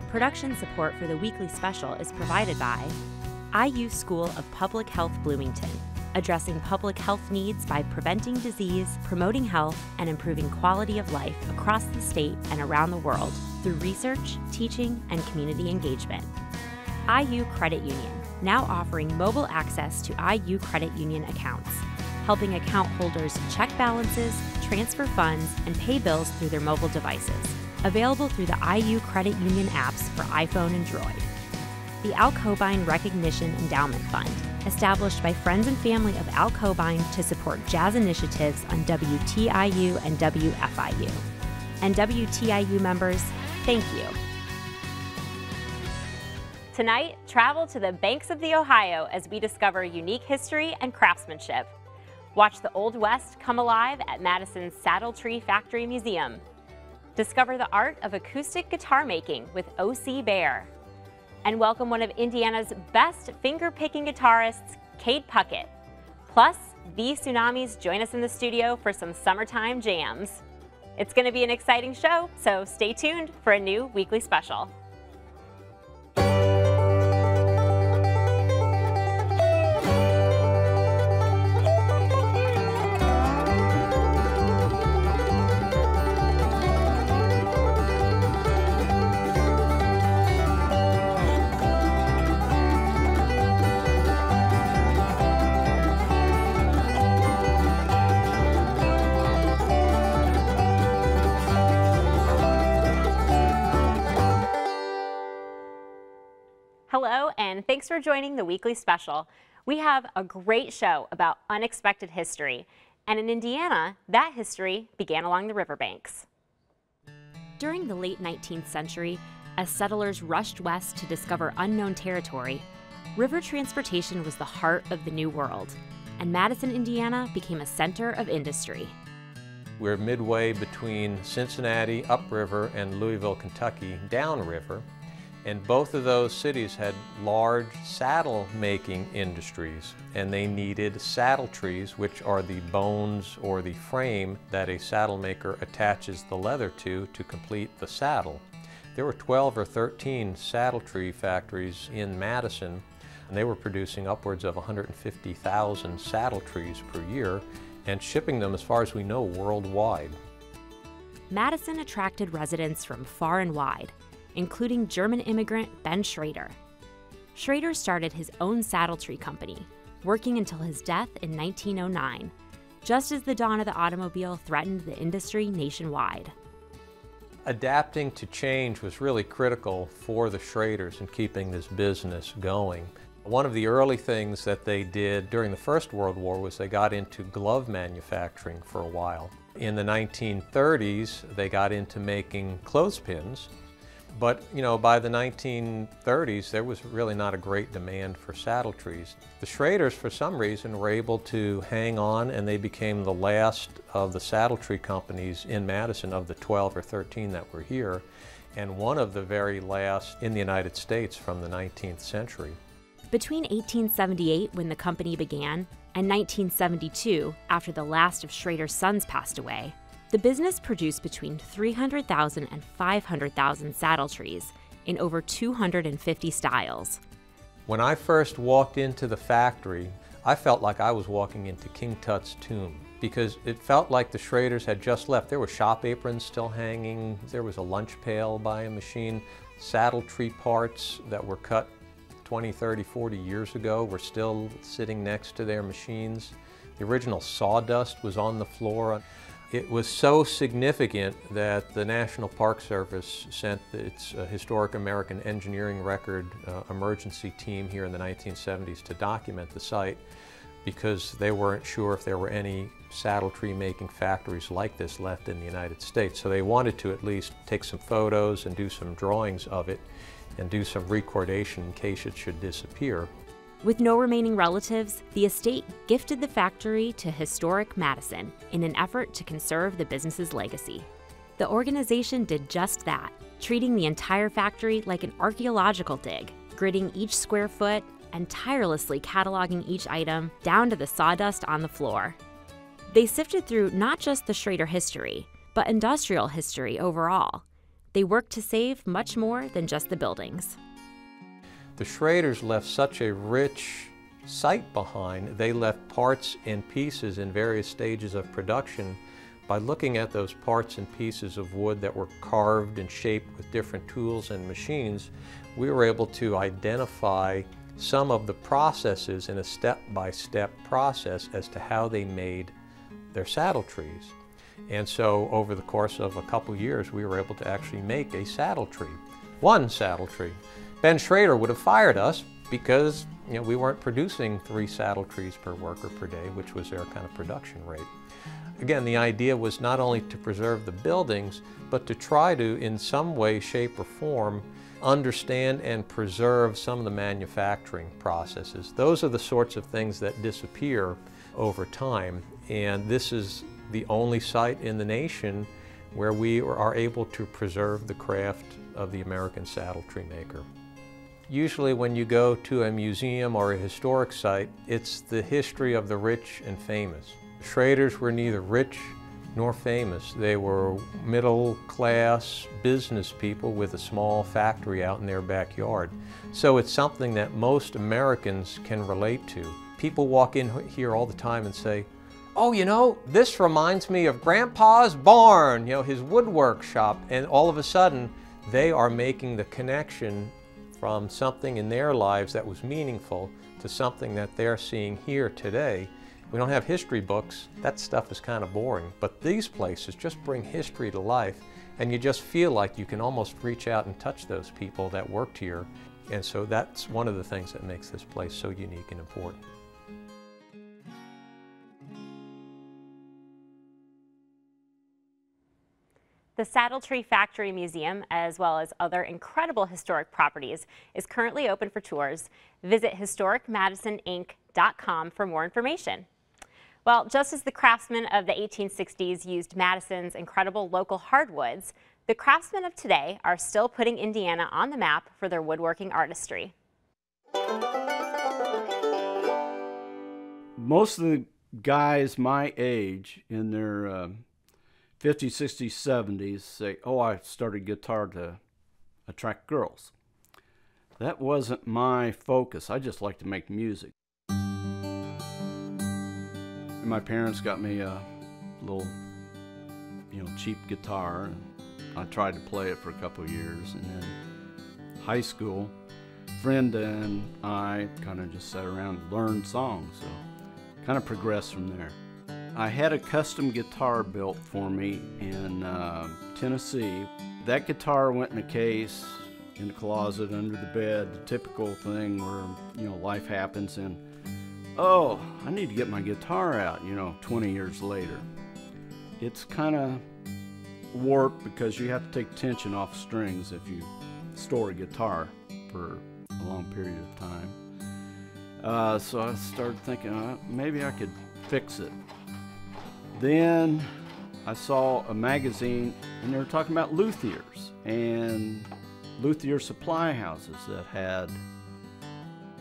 Production support for the weekly special is provided by IU School of Public Health Bloomington, addressing public health needs by preventing disease, promoting health, and improving quality of life across the state and around the world through research, teaching, and community engagement. IU Credit Union, now offering mobile access to IU Credit Union accounts, helping account holders check balances, transfer funds, and pay bills through their mobile devices. Available through the IU Credit Union apps for iPhone and Droid. The Al Cobain Recognition Endowment Fund, established by friends and family of Al Cobain to support jazz initiatives on WTIU and WFIU. And WTIU members, thank you. Tonight, travel to the banks of the Ohio as we discover unique history and craftsmanship. Watch the Old West come alive at Madison's Saddletree Factory Museum. Discover the art of acoustic guitar making with O.C. Bear. And welcome one of Indiana's best finger-picking guitarists, Kade Puckett. Plus, Thee Tsunamis join us in the studio for some summertime jams. It's going to be an exciting show, so stay tuned for a new weekly special. Hello, and thanks for joining the weekly special. We have a great show about unexpected history, and in Indiana, that history began along the riverbanks. During the late 19th century, as settlers rushed west to discover unknown territory, river transportation was the heart of the New World, and Madison, Indiana became a center of industry. We're midway between Cincinnati upriver and Louisville, Kentucky downriver. And both of those cities had large saddle-making industries, and they needed saddle trees, which are the bones or the frame that a saddle maker attaches the leather to complete the saddle. There were 12 or 13 saddle tree factories in Madison, and they were producing upwards of 150,000 saddle trees per year and shipping them, as far as we know, worldwide. Madison attracted residents from far and wide, including German immigrant Ben Schrader. Schrader started his own saddletree company, working until his death in 1909, just as the dawn of the automobile threatened the industry nationwide. Adapting to change was really critical for the Schraders in keeping this business going. One of the early things that they did during the First World War was they got into glove manufacturing for a while. In the 1930s, they got into making clothespins. But, by the 1930s, there was really not a great demand for saddle trees. The Schraders, for some reason, were able to hang on, and they became the last of the saddle tree companies in Madison, of the 12 or 13 that were here, and one of the very last in the United States from the 19th century. Between 1878, when the company began, and 1972, after the last of Schrader's sons passed away, the business produced between 300,000 and 500,000 saddle trees in over 250 styles. When I first walked into the factory, I felt like I was walking into King Tut's tomb, because it felt like the Schraders had just left. There were shop aprons still hanging, there was a lunch pail by a machine, saddle tree parts that were cut 20, 30, 40 years ago were still sitting next to their machines. The original sawdust was on the floor. It was so significant that the National Park Service sent its Historic American Engineering Record emergency team here in the 1970s to document the site, because they weren't sure if there were any saddle tree making factories like this left in the United States. So they wanted to at least take some photos and do some drawings of it and do some recordation in case it should disappear. With no remaining relatives, the estate gifted the factory to historic Madison in an effort to conserve the business's legacy. The organization did just that, treating the entire factory like an archaeological dig, gridding each square foot and tirelessly cataloging each item down to the sawdust on the floor. They sifted through not just the Schrader history, but industrial history overall. they worked to save much more than just the buildings. The Schraders left such a rich site behind. They left parts and pieces in various stages of production. By looking at those parts and pieces of wood that were carved and shaped with different tools and machines, we were able to identify some of the processes in a step-by-step process as to how they made their saddle trees. And so over the course of a couple years, we were able to actually make a saddle tree, one saddle tree. Ben Schrader would have fired us because we weren't producing 3 saddle trees per worker per day, which was their kind of production rate. Again, the idea was not only to preserve the buildings, but to try to, in some way, shape, or form, understand and preserve some of the manufacturing processes. Those are the sorts of things that disappear over time, and this is the only site in the nation where we are able to preserve the craft of the American saddle tree maker. Usually when you go to a museum or a historic site, it's the history of the rich and famous. The Schraders were neither rich nor famous. They were middle-class business people with a small factory out in their backyard. So it's something that most Americans can relate to. People walk in here all the time and say, "Oh, this reminds me of Grandpa's barn, his woodwork shop." And all of a sudden, they are making the connection from something in their lives that was meaningful to something that they're seeing here today. We don't have history books. That stuff is kind of boring. But these places just bring history to life, and you just feel like you can almost reach out and touch those people that worked here. And so that's one of the things that makes this place so unique and important. The Saddletree Factory Museum, as well as other incredible historic properties, is currently open for tours. Visit historicmadisoninc.com for more information. Well, just as the craftsmen of the 1860s used Madison's incredible local hardwoods, the craftsmen of today are still putting Indiana on the map for their woodworking artistry. Most of the guys my age in their 50s, 60s, 70s say, "Oh, I started guitar to attract girls." That wasn't my focus. I just like to make music. My parents got me a little, cheap guitar, and I tried to play it for a couple of years. And then high school, Brenda and I kind of just sat around and learned songs, so kind of progressed from there. I had a custom guitar built for me in Tennessee. That guitar went in a case, in the closet, under the bed, the typical thing where, life happens, and, oh, I need to get my guitar out, 20 years later. It's kind of warped because you have to take tension off strings if you store a guitar for a long period of time. So I started thinking, maybe I could fix it. Then I saw a magazine, and they were talking about luthiers and luthier supply houses that had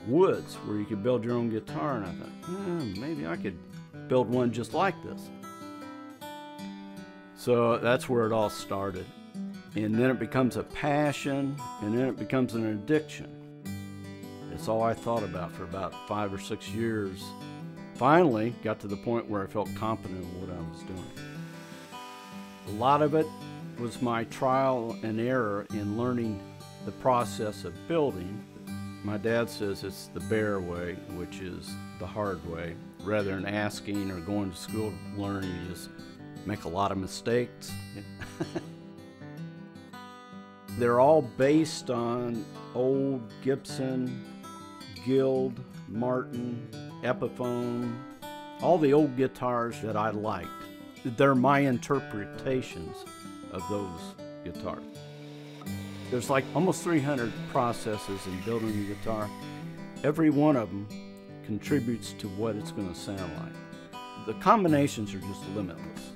woods where you could build your own guitar. And I thought, maybe I could build one just like this. So that's where it all started. And then it becomes a passion, and then it becomes an addiction. It's all I thought about for about 5 or 6 years. Finally got to the point where I felt confident in what I was doing. A lot of it was my trial and error in learning the process of building. My dad says it's the bare way, which is the hard way. Rather than asking or going to school to learn, you just make a lot of mistakes. They're all based on old Gibson, Guild, Martin, Epiphone, all the old guitars that I liked. They're my interpretations of those guitars. There's like almost 300 processes in building a guitar. Every one of them contributes to what it's going to sound like. The combinations are just limitless.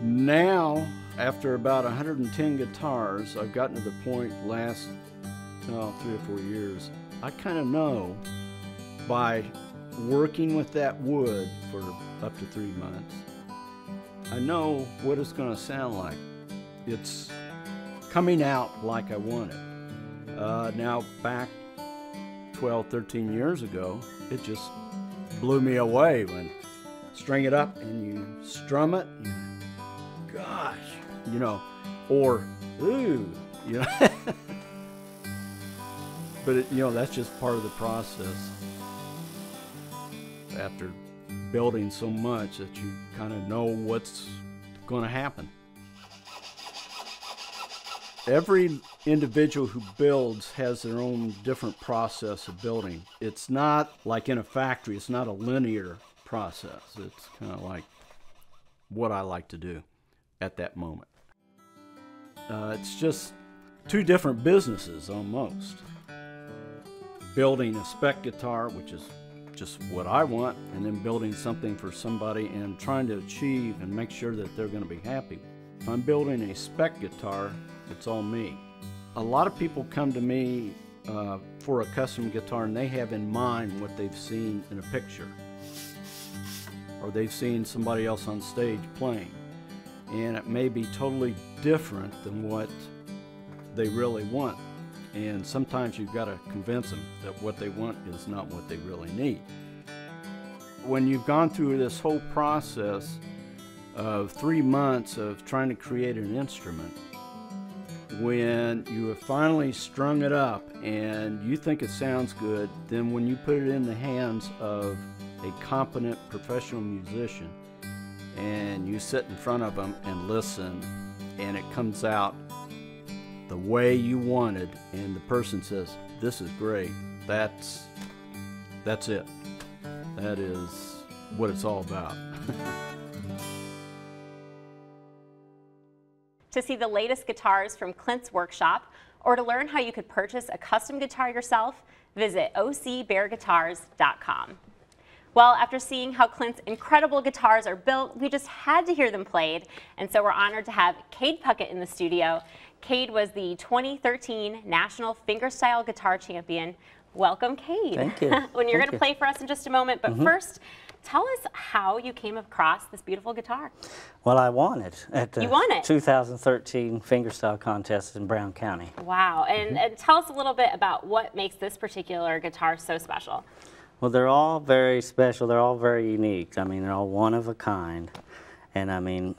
Now, after about 110 guitars, I've gotten to the point last 3 or 4 years, I kind of know by working with that wood for up to 3 months, I know what it's going to sound like. it's coming out like I want it. Now back 12, 13 years ago, it just blew me away when string it up and you strum it, and gosh, you know, or ooh, you know. But it, you know, that's just part of the process. After building so much that you kind of know what's going to happen. Every individual who builds has their own different process of building. It's not like in a factory, it's not a linear process. It's kind of like what I like to do at that moment. It's just two different businesses almost. Building a spec guitar, which is just what I want, and then building something for somebody and trying to achieve and make sure that they're going to be happy. If I'm building a spec guitar, it's all me. A lot of people come to me for a custom guitar and they have in mind what they've seen in a picture, or they've seen somebody else on stage playing, and it may be totally different than what they really want. And sometimes you've got to convince them that what they want is not what they really need. When you've gone through this whole process of 3 months of trying to create an instrument, when you have finally strung it up and you think it sounds good, then when you put it in the hands of a competent professional musician and you sit in front of them and listen, and it comes out the way you wanted, and the person says, "This is great," that's it. That is what it's all about. To see the latest guitars from Clint's workshop, or to learn how you could purchase a custom guitar yourself, visit ocbearguitars.com. Well, after seeing how Clint's incredible guitars are built, we just had to hear them played, and so we're honored to have Kade Puckett in the studio. Kade was the 2013 National Fingerstyle Guitar Champion. Welcome, Kade. Thank you. When you're going to play for us in just a moment, but first, tell us how you came across this beautiful guitar. Well, I won it at the You won it? 2013 Fingerstyle contest in Brown County. Wow, and tell us a little bit about what makes this particular guitar so special. Well, they're all very special. They're all very unique. I mean, they're all one of a kind. And I mean,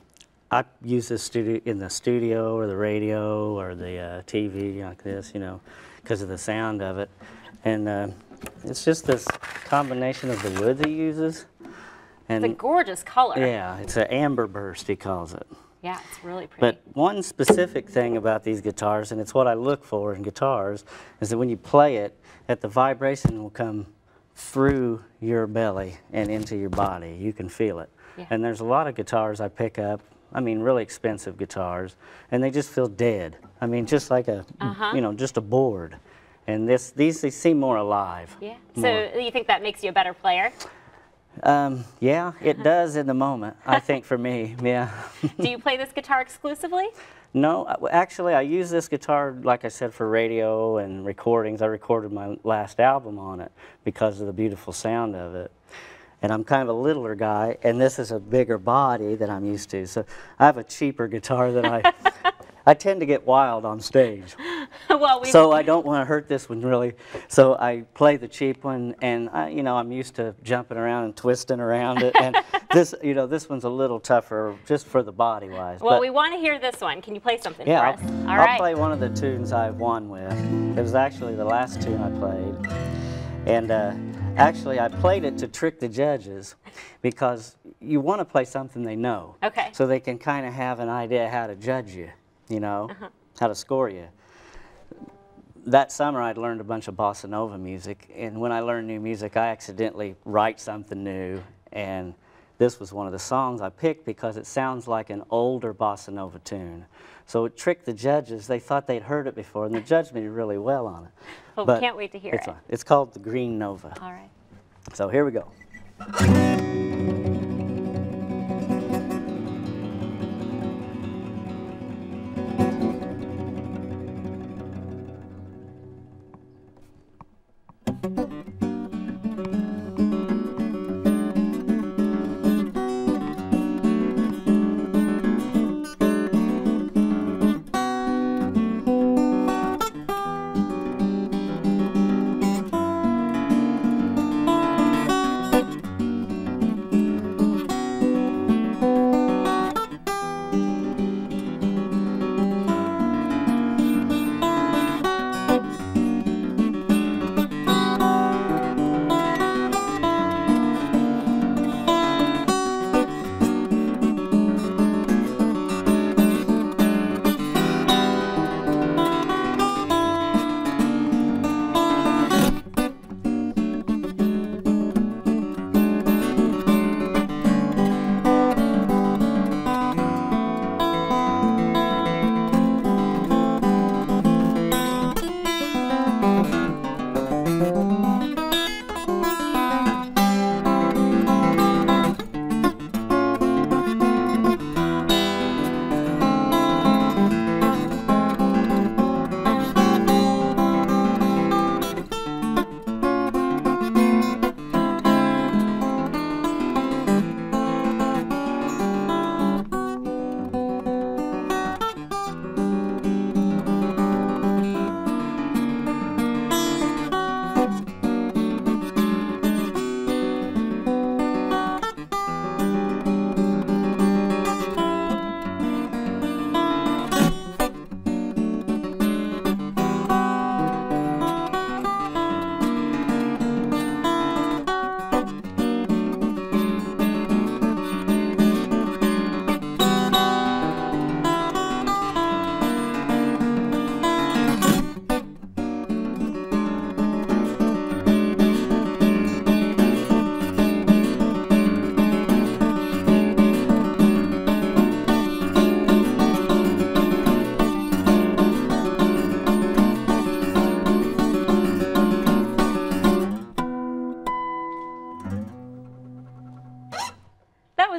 I use this in the studio or the radio or the TV like this, you know, because of the sound of it. And it's just this combination of the wood that he uses. And It's a gorgeous color. yeah, it's an amber burst, he calls it. Yeah, it's really pretty. But one specific thing about these guitars, and it's what I look for in guitars, is that when you play it, that the vibration will come through your belly and into your body. You can feel it. Yeah. And there's a lot of guitars I pick up, I mean really expensive guitars, and they just feel dead. I mean just like a, you know, just a board. And these they seem more alive. Yeah. More. So you think that makes you a better player? Yeah, it does in the moment, I think for me, yeah. Do you play this guitar exclusively? No, actually I use this guitar, like I said, for radio and recordings. I recorded my last album on it because of the beautiful sound of it. And I'm kind of a littler guy, and this is a bigger body that I'm used to. So I have a cheaper guitar that I tend to get wild on stage. Well, So I don't want to hurt this one really. So I play the cheap one, and you know, I'm used to jumping around and twisting around it. And this, you know, this one's a little tougher just for the body wise. Well, but, we want to hear this one. Can you play something yeah, for us? I'll play one of the tunes I won with. It was actually the last tune I played. And actually, I played it to trick the judges because you want to play something they know. Okay. So they can kind of have an idea how to judge you, you know, how to score you. That summer, I'd learned a bunch of bossa nova music, and when I learn new music, I accidentally write something new, and this was one of the songs I picked because it sounds like an older bossa nova tune. So it tricked the judges. They thought they'd heard it before, and they judged me really well on it. Well, But we can't wait to hear it. It's called the Green Nova. All right. So here we go.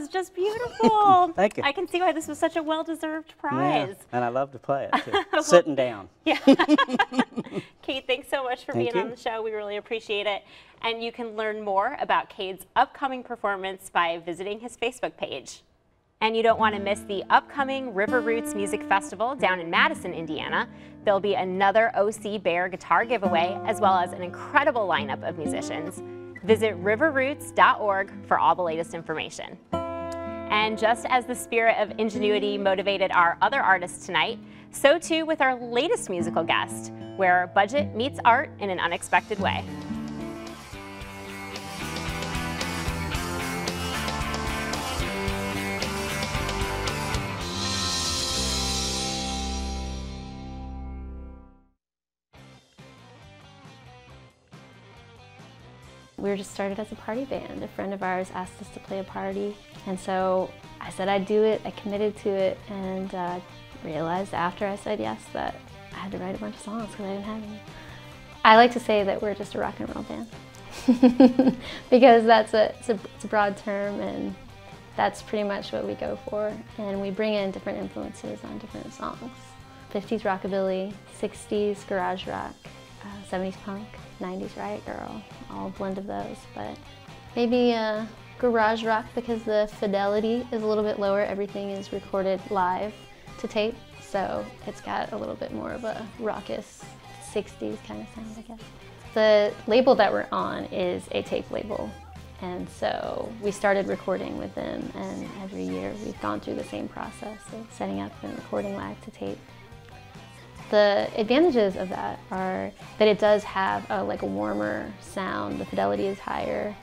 was just beautiful. Thank you. I can see why this was such a well-deserved prize. Yeah, and I love to play it too. Sitting down. Yeah. Kade, thanks so much for being on the show. We really appreciate it. And you can learn more about Kade's upcoming performance by visiting his Facebook page. And you don't want to miss the upcoming River Roots Music Festival down in Madison, Indiana. There'll be another OC Bear guitar giveaway, as well as an incredible lineup of musicians. Visit riverroots.org for all the latest information. And just as the spirit of ingenuity motivated our other artists tonight, so too with our latest musical guest, where budget meets art in an unexpected way. We were just started as a party band. A friend of ours asked us to play a party, and so I said I'd do it. I committed to it, and realized after I said yes that I had to write a bunch of songs because I didn't have any. I like to say that we're just a rock and roll band because it's a broad term, and that's pretty much what we go for. And we bring in different influences on different songs. 50s rockabilly, 60s garage rock, 70s punk, 90s riot girl, all a blend of those. But maybe garage rock because the fidelity is a little bit lower. Everything is recorded live to tape, so it's got a little bit more of a raucous 60s kind of sound, I guess. The label that we're on is a tape label, and so we started recording with them, and every year we've gone through the same process of setting up and recording live to tape. The advantages of that are that it does have a warmer sound. The fidelity is higher.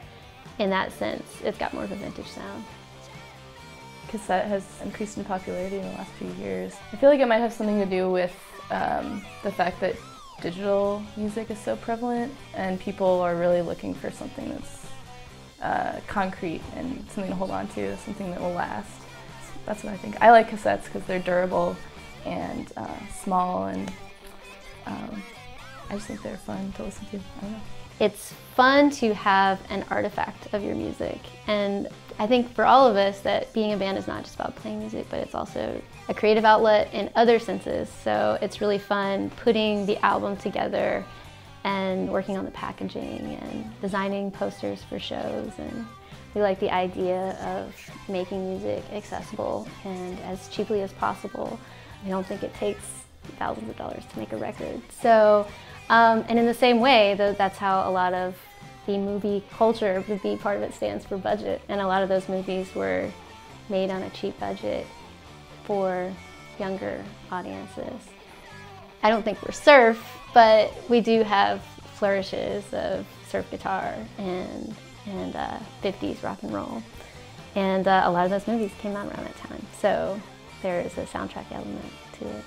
In that sense, it's got more of a vintage sound. Cassette has increased in popularity in the last few years. I feel like it might have something to do with the fact that digital music is so prevalent and people are really looking for something that's concrete and something to hold on to, something that will last. So that's what I think. I like cassettes because they're durable and small, and I just think they're fun to listen to. I don't know. It's fun to have an artifact of your music, and I think for all of us that being a band is not just about playing music, but it's also a creative outlet in other senses. So it's really fun putting the album together and working on the packaging and designing posters for shows. And we like the idea of making music accessible and as cheaply as possible. We don't think it takes thousands of dollars to make a record. So, and in the same way, that's how a lot of the movie culture, the B part of it stands for budget. And a lot of those movies were made on a cheap budget for younger audiences. I don't think we're surf, but we do have flourishes of surf guitar and 50s rock and roll. And a lot of those movies came out around that time. So there is a soundtrack element to it.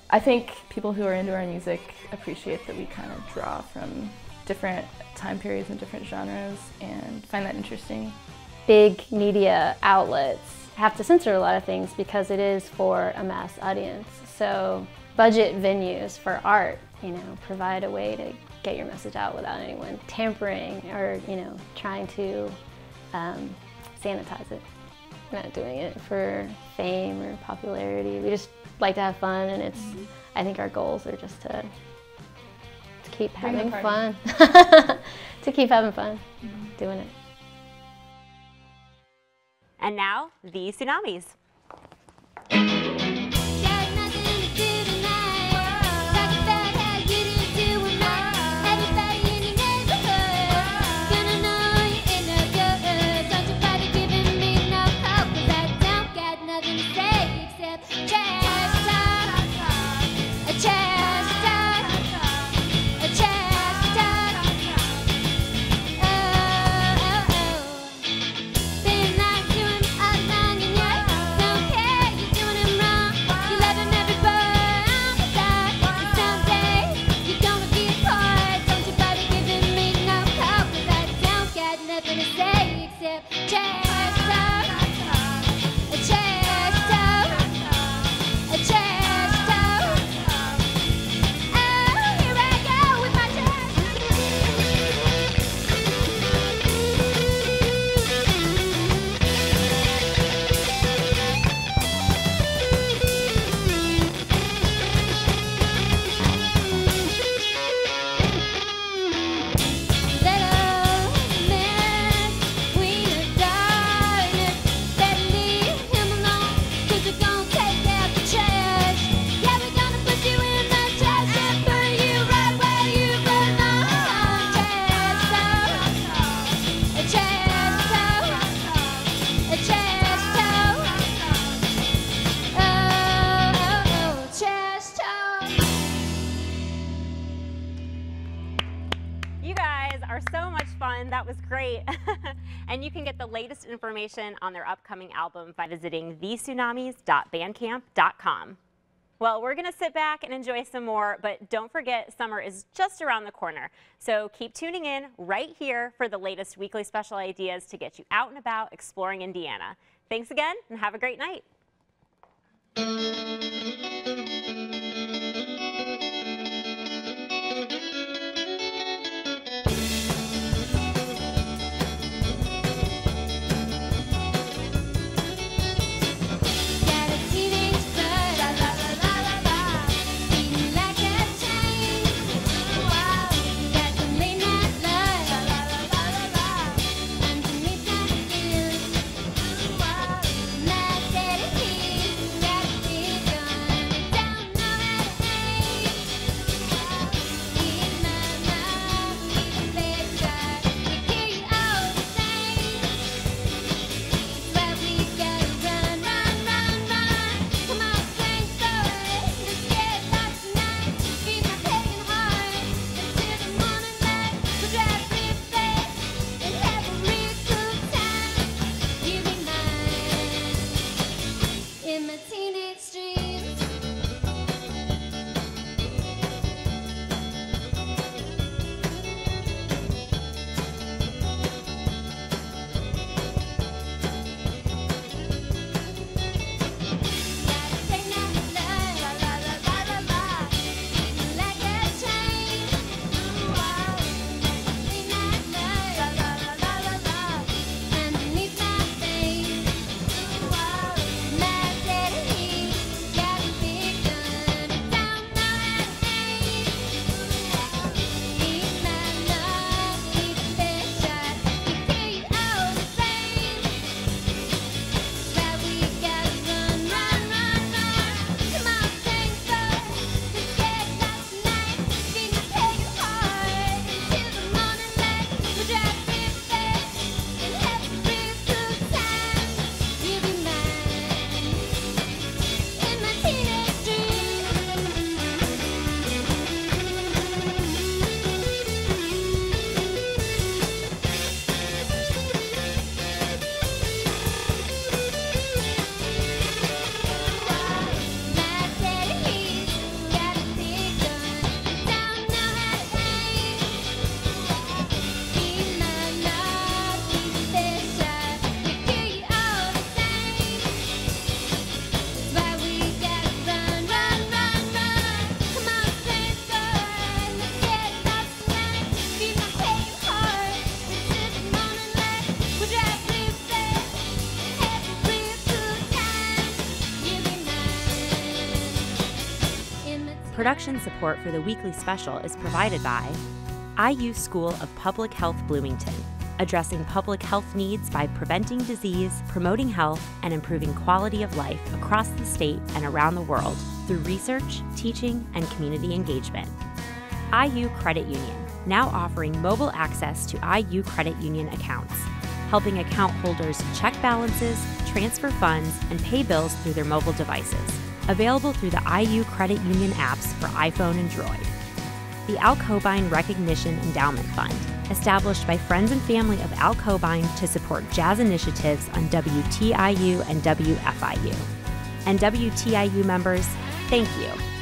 I think people who are into our music appreciate that we kind of draw from different time periods and different genres and find that interesting. Big media outlets have to censor a lot of things because it is for a mass audience. So budget venues for art, provide a way to get your message out without anyone tampering or, trying to sanitize it. We're not doing it for fame or popularity. We just like to have fun, and it's, I think our goals are just to keep having fun. To keep having fun doing it. And now, Thee Tsunamis. Been like doing all night, yeah. are so much fun. That was great. And you can get the latest information on their upcoming album by visiting thetsunamis.bandcamp.com. Well, we're going to sit back and enjoy some more, but don't forget summer is just around the corner. So keep tuning in right here for the latest weekly special ideas to get you out and about exploring Indiana. Thanks again and have a great night. Production support for the weekly special is provided by IU School of Public Health Bloomington, addressing public health needs by preventing disease, promoting health, and improving quality of life across the state and around the world through research, teaching, and community engagement. IU Credit Union, now offering mobile access to IU Credit Union accounts, helping account holders check balances, transfer funds, and pay bills through their mobile devices. Available through the IU Credit Union apps for iPhone and Droid. The Al Cobain Recognition Endowment Fund, established by friends and family of Al Cobain to support jazz initiatives on WTIU and WFIU. And WTIU members, thank you.